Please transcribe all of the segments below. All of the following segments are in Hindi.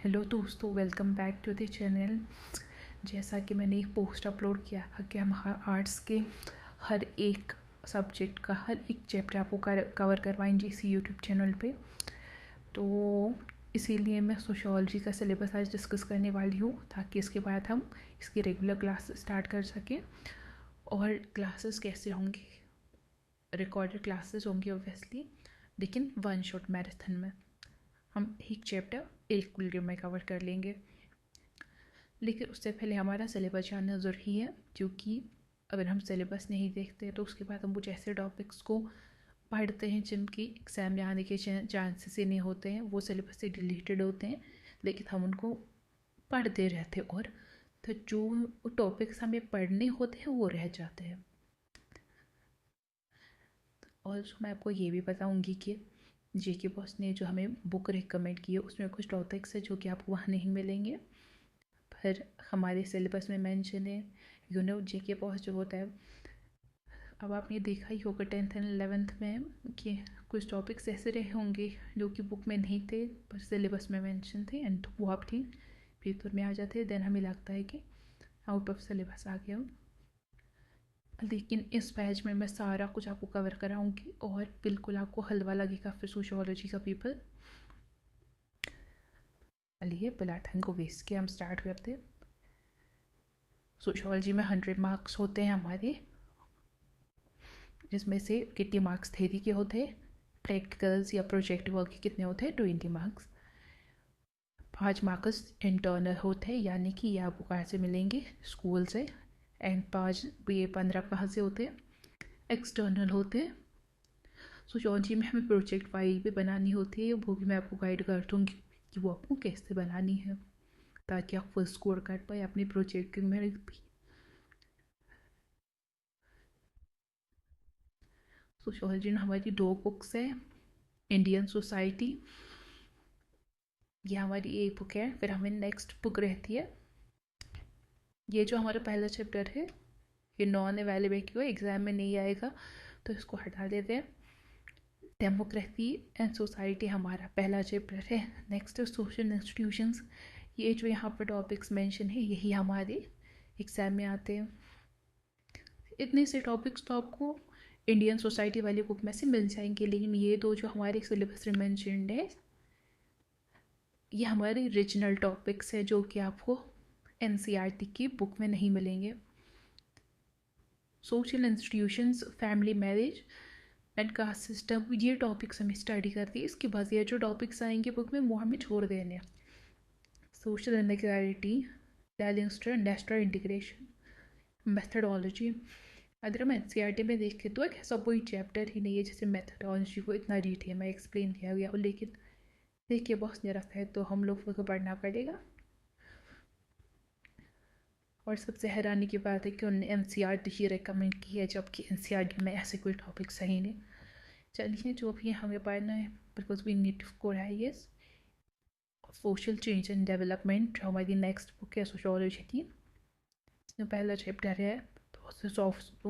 हेलो दोस्तों, welcome back to the channel. जैसा कि मैंने एक पोस्ट अपलोड किया था कि हम आर्ट्स के हर एक सब्जेक्ट का हर एक चैप्टर आपको कवर करवाएंगे इसी यूट्यूब चैनल पे। तो इसीलिए मैं सोशियोलॉजी का सिलेबस आज डिस्कस करने वाली हूँ ताकि इसके बाद हम इसकी रेगुलर क्लास स्टार्ट कर सकें। और क्लासेस कैसे होंगी? रिकॉर्डेड क्लासेस होंगी ऑब्वियसली, लेकिन वन शॉट मैराथन में हम एक चैप्टर एक वीडियो में कवर कर लेंगे। लेकिन उससे पहले हमारा सिलेबस जानना ज़रूरी है, क्योंकि अगर हम सिलेबस नहीं देखते तो उसके बाद हम कुछ ऐसे टॉपिक्स को पढ़ते हैं जिनकी एग्ज़ाम में आने के चांसेस ही नहीं होते हैं, वो सिलेबस से डिलीटेड होते हैं, लेकिन हम उनको पढ़ते रहते हैं और तो जो टॉपिक्स हमें पढ़ने होते हैं वो रह जाते हैं। और मैं आपको ये भी बताऊंगी कि जेके बॉस ने जो हमें बुक रिकमेंड की है उसमें कुछ टॉपिक्स है जो कि आपको वहाँ नहीं मिलेंगे, फिर हमारे सिलेबस में मेंशन है। जेके बॉस जो होता है, अब आपने देखा ही होगा 10th एंड 11th में कि कुछ टॉपिक्स ऐसे रहे होंगे जो कि बुक में नहीं थे पर सिलेबस में मेंशन थे, एंड वो आप ठीक पेपर में आ जाते हैं। देन हमें लगता है कि आउट ऑफ सिलेबस आ गया। लेकिन इस बैच में मैं सारा कुछ आपको कवर कराऊंगी और बिल्कुल आपको हलवा लगेगा फिर सोशियोलॉजी का पेपर। चलिए बिना टाइम को वेस्ट किया हम स्टार्ट करते। सोशियोलॉजी में 100 मार्क्स होते हैं हमारे, जिसमें से कितने मार्क्स थ्योरी के होते हैं, प्रैक्टिकल्स या प्रोजेक्ट वर्क के कितने होते हैं 20 मार्क्स। 5 मार्क्स इंटरनल होते हैं, यानी कि ये आपको कहाँ से मिलेंगे, स्कूल से। एंड 15 कहाँ से होते हैं, एक्सटर्नल होते हैं। सोशियोलॉजी में हमें प्रोजेक्ट फाइल भी बनानी होती है, वो भी मैं आपको गाइड कर दूँगी कि वो आपको कैसे बनानी है ताकि आप फुल स्कोर कर पाए अपने प्रोजेक्ट में भी। सोशियोलॉजी में हमारी 2 बुक्स है, इंडियन सोसाइटी, ये हमारी एक बुक है। फिर हमें नेक्स्ट बुक रहती है, ये जो हमारा पहला चैप्टर है ये नॉन अवेलेबल है, एग्ज़ाम में नहीं आएगा तो इसको हटा देते हैं। डेमोक्रेसी एंड सोसाइटी हमारा पहला चैप्टर है। नेक्स्ट सोशल इंस्टीट्यूशंस, ये जो यहाँ पर टॉपिक्स मेंशन है यही हमारे एग्ज़ाम में आते हैं। इतने से टॉपिक्स तो आपको इंडियन सोसाइटी वाली बुक में से मिल जाएंगे, लेकिन ये दो जो हमारे सिलेबस में मेंशनड है ये हमारे रीजनल टॉपिक्स है जो कि आपको एनसीईआरटी की बुक में नहीं मिलेंगे। Social institutions, family marriage and caste system, ये टॉपिक्स हमें स्टडी करती है। इसके बाद ये जो टॉपिक्स आएंगे बुक में वो हमें छोड़ देने। Social inequality, balanced industrial integration, methodology. अगर हम एनसीईआरटी में देखें तो एक ऐसा कोई चैप्टर ही नहीं है जिसे मेथडोलॉजी को इतना डिटेल में एक्सप्लेन किया गया हो, लेकिन देखिए बहुत निरस्त है तो हम लोग को पढ़ना पड़ेगा। और सबसे हैरानी की बात है कि उन्होंने एनसीईआरटी ही रिकमेंड की है, जबकि एनसीईआरटी में ऐसे कोई टॉपिक सही नहीं। चलिए जो भी हमें पढ़ना है, because we need to score highest. Social change and development जो हमारी नेक्स्ट बुक है सोशियोलॉजी की, इसमें पहला चैप्टर है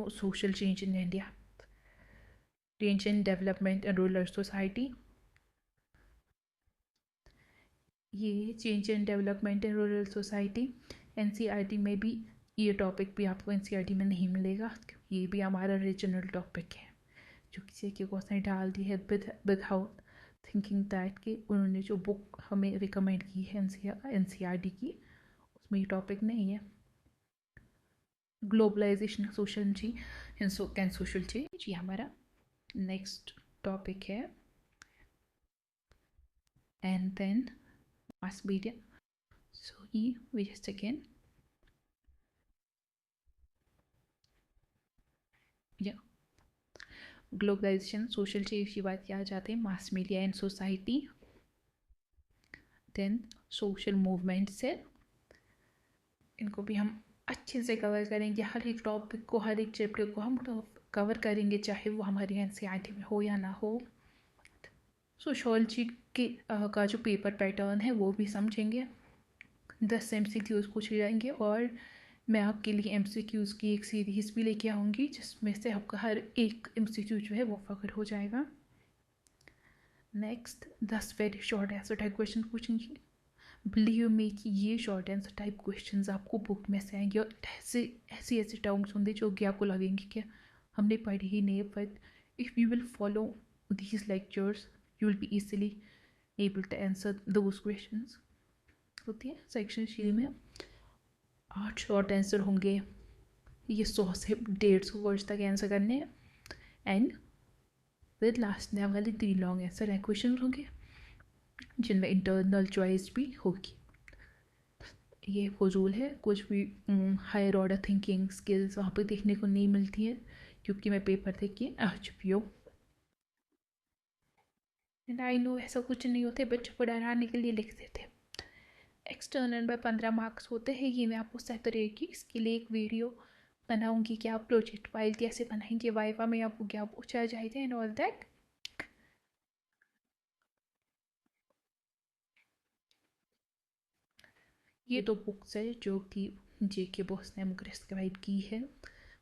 social change in India, change and development and rural society. ये change and development and rural society NCERT में भी, ये टॉपिक भी आपको एनसीईआरटी में नहीं मिलेगा, ये भी हमारा रीजनल टॉपिक है जो किसी के को उसने डाल दी है विदाउट थिंकिंग दैट कि उन्होंने जो बुक हमें रिकमेंड की है एनसीईआरटी की उसमें ये टॉपिक नहीं है। Globalization, social and social change, ये हमारा नेक्स्ट टॉपिक है। And then mass media, so ये जस्ट अगेन या ग्लोबलाइजेशन, सोशल चेंज की बात किया जाते हैं, mass media and society, then social movement से, इनको भी हम अच्छे से कवर करेंगे। हर एक टॉपिक को, हर एक चैप्टर को हम कवर करेंगे, चाहे वो हमारी एनसीईआरटी में हो या ना हो। सोशियोलॉजी के का जो पेपर पैटर्न है वो भी समझेंगे। 10 MCQs पूछे जाएंगे और मैं आपके लिए MCQs की एक सीरीज़ भी लेके आऊँगी जिसमें से आपका हर एक MCQ जो है वो कवर हो जाएगा। Next 10 very short answer type question पूछेंगे, बिलीव मी कि ये शॉर्ट आंसर टाइप क्वेश्चंस आपको बुक में से आएंगे और ऐसे ऐसे टर्म्स होंगे जो कि आपको लगेंगे कि हमने पढ़ी ही नहीं, but if you will follow these lectures you will be easily able to answer those questions. होती है सेक्शन सी में 8 शॉर्ट आंसर होंगे, ये 100 से 150 वर्ड्स तक आंसर करने हैं, एंड फिर लास्ट में वाले 3 लॉन्ग आंसर है क्वेश्चन होंगे जिनमें इंटरनल चॉइस भी होगी। ये फजूल है, कुछ भी हायर ऑर्डर थिंकिंग स्किल्स वहाँ पे देखने को नहीं मिलती है क्योंकि मैं पेपर देख के आ चुकी हूँ। एंड आई नो ऐसा कुछ नहीं होते, बच्चों को डराने के लिए लिख देते। एक्सटर्नल में 15 मार्क्स होते हैं, ये मैं आपको सेपरेट की इसके लिए एक वीडियो बनाऊंगी कि आप प्रोजेक्ट फाइल कैसे बनाएंगे, वाइवा में आपको क्या पूछा जाएगा एंड ऑल दैट। ये तो बुक्स है जो कि जेके बॉस ने हमको प्रोवाइड की है,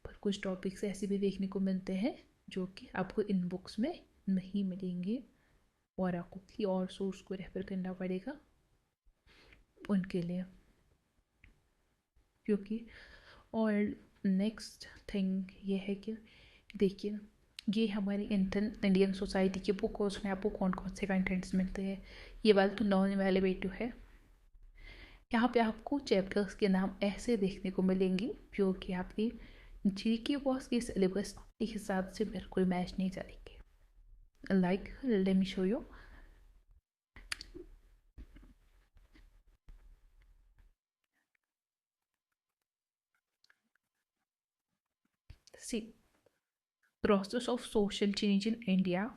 पर कुछ टॉपिक्स ऐसे भी देखने को मिलते हैं जो कि आपको इन बुक्स में नहीं मिलेंगे और आपको किसी और सोर्स को रेफर करना पड़ेगा उनके लिए। क्योंकि और नेक्स्ट थिंग ये है कि देखिए ये हमारी इंडियन सोसाइटी की बुक और उसमें आपको कौन कौन से कंटेंट्स मिलते हैं, ये वाला तो नॉन अवेलेबल है। यहाँ पे आपको चैप्टर्स के नाम ऐसे देखने को मिलेंगे जो कि आपकी जीके बॉस के सिलेबस के हिसाब से बिल्कुल मैच नहीं करेंगे। Like let me show you. See process of social change in India,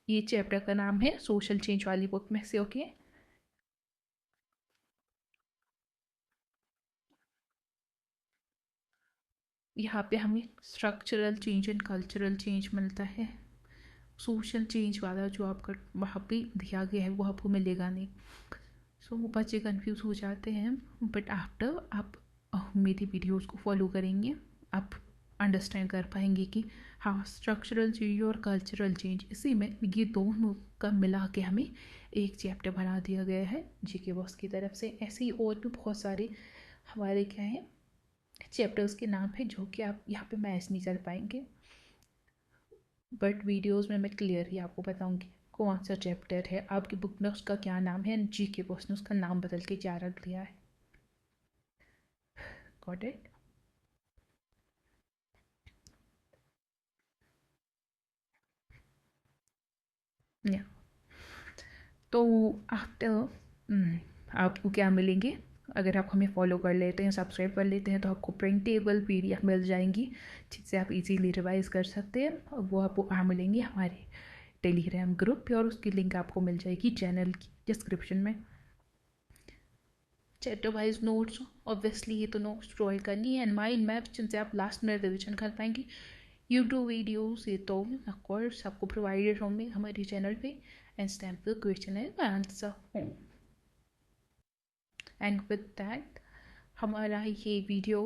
ये चैप्टर का नाम है सोशल चेंज वाली बुक में से। ओके यहाँ पे हमें structural change and cultural change मिलता है। सोशल चेंज वाला जो आपका वहाँ पे दिया गया है वो आपको मिलेगा नहीं। सो बच्चे कंफ्यूज हो जाते हैं, बट आफ्टर आप मेरी वीडियोस को फॉलो करेंगे आप अंडरस्टैंड कर पाएंगे कि हाँ स्ट्रक्चरल चेंज और कल्चरल चेंज इसी में ये दोनों का मिला के हमें एक चैप्टर बना दिया गया है जीके बॉस की तरफ से। ऐसे ही और भी बहुत सारे हमारे क्या है चैप्टर्स के नाम है जो कि आप यहाँ पे मैच नहीं कर पाएंगे, बट वीडियोस में मैं क्लियरली आपको बताऊंगी कौन सा चैप्टर है, आपकी बुक में उसका क्या नाम है, जीके बॉस ने उसका नाम बदल के क्या रख दिया है। Got it? या तो आफ्टर आपको क्या मिलेंगे, अगर आप हमें फॉलो कर लेते हैं सब्सक्राइब कर लेते हैं तो आपको प्रिंटेबल PDF मिल जाएंगी जिससे आप इजीली रिवाइज कर सकते हैं, और वो आपको मिलेंगी हमारे टेलीग्राम ग्रुप पे और उसकी लिंक आपको मिल जाएगी चैनल की डिस्क्रिप्शन में। चैप्टर वाइज नोट्स ऑब्वियसली ये तो नोट्स प्रोवाइड करनी है, एंड माइंड मैप्स जिनसे आप लास्ट में रिविजन कर पाएंगे। यूट्यूब वीडियोस ये तो ऑफकोर्स आपको प्रोवाइडेड होंगे हमारे चैनल पे, and stamp the question and answer. And with that हमारा ये वीडियो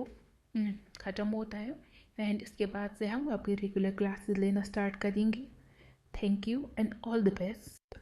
ख़त्म होता है, एंड इसके बाद से हम अपनी रेगुलर क्लासेस लेना स्टार्ट करेंगे। Thank you and all the best.